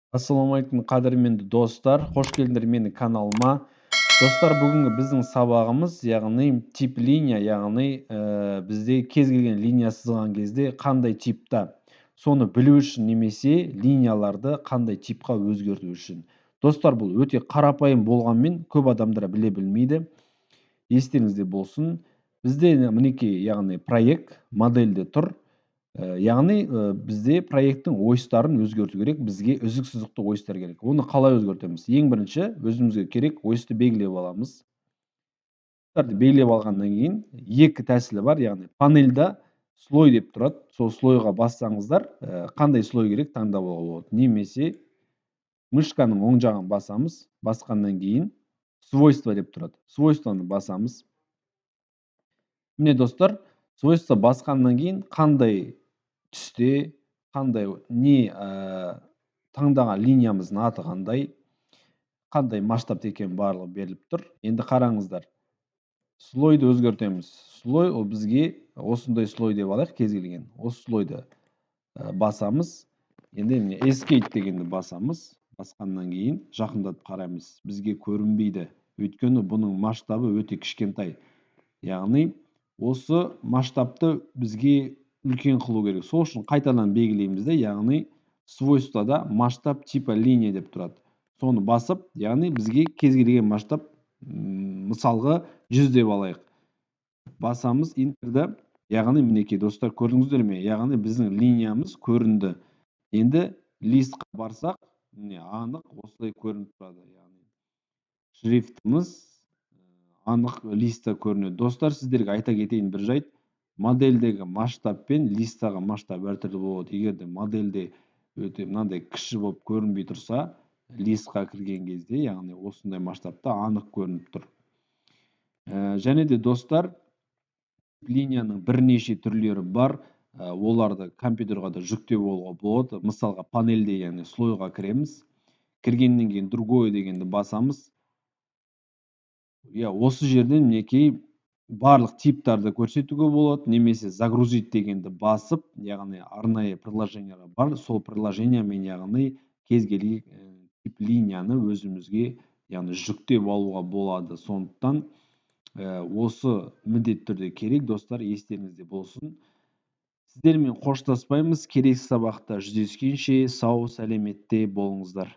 Ассалаумағалейкум қадірменді достар, қош келдіңдер менің каналыма. Достар, бүгінгі біздің сабағымыз, яғни тип линия, яғни бізде кез келген линия сызған кезде қандай типта, соны білу үшін немесе линияларды қандай типқа өзгерту үшін. Достар, бұл өте қарапайым болғанмен көп адамдар біле білмейді. Естеріңізде болсын. Бізде мінекей, яғни проект модельде тұр. Яғни бізде проекттің ойыстарын өзгерту керек, бізге үзік сызықты ойыстар керек. Оны қалай өзгертеміз? Ең бірінші өзімізге керек ойысты белгілеп аламыз. Белгілеп алғаннан кейін екі тәсілі бар, яғни панельда слой деп тұрады. Сол слойға бассаңыздар, қандай слой керек таңдап алуға болады. Немесе мышканың оң жағын басамыз, басқаннан кейін свойства деп тұрады. Свойствоны басамыз. Міне достар, свойства басқаннан кейін қандай түсте, қандай не таңдаған линиямыздың аты қандай масштабта екені барлығы беріліп тұр. Енді қараңыздар. Слойды өзгертеміз. Слой ол бізге осындай слой деп алайық, кез келген. Осы слойды басамыз. Енді міне escape дегенді басамыз. Басқаннан кейін жақындатып қараймыз. Бізге көрінбейді. Өйткені бұның масштабы өте кішкентай. Яғни осы масштабты бізге үлкен қылу керек. Сол үшін қайтадан белгілейміз де, яғни свойствода масштаб типа линия деп тұрады. Соны басып, яғни бізге кез келген масштаб, мысалға 100 деп алайық. Басамыз интерді. Яғни мінекей достар, көрдіңіздер ме? Яғни біздің линиямыз көрінді. Енді листқа барсақ, міне анық осылай көрініп тұрады. Яғни шрифтіміз анық листта көрінеді. Достар, сіздерге айта кетейін бір жайт. Модельдегі масштаб пен листаға масштаб әртүрлі болады. Егер де модельде өте мынандай кіші болып көрінбей тұрса, листқа кірген кезде, яғни осындай масштабта анық көрініп тұр. Және де достар, линияның бірнеше түрлері бар. Оларды компьютерға да жүктеп алуға болады. Мысалға панельде, яғни слойға кіреміз. Кіргеннен кейін другое дегенді басамыз. Осы жерден мінекей барлық типтарды көрсетуге болады, немесе загрузить дегенді басып, яғни арнайы приложениеға бар, сол приложениемен, яғни кез келген тип линияны өзімізге, яғни жүктеп алуға болады. Сондықтан осы міндетті түрде керек, достар, естеріңізде болсын. Сіздермен қоштаспаймыз. Келесі сабақта жүздескенше сау, сәлеметте болыңыздар.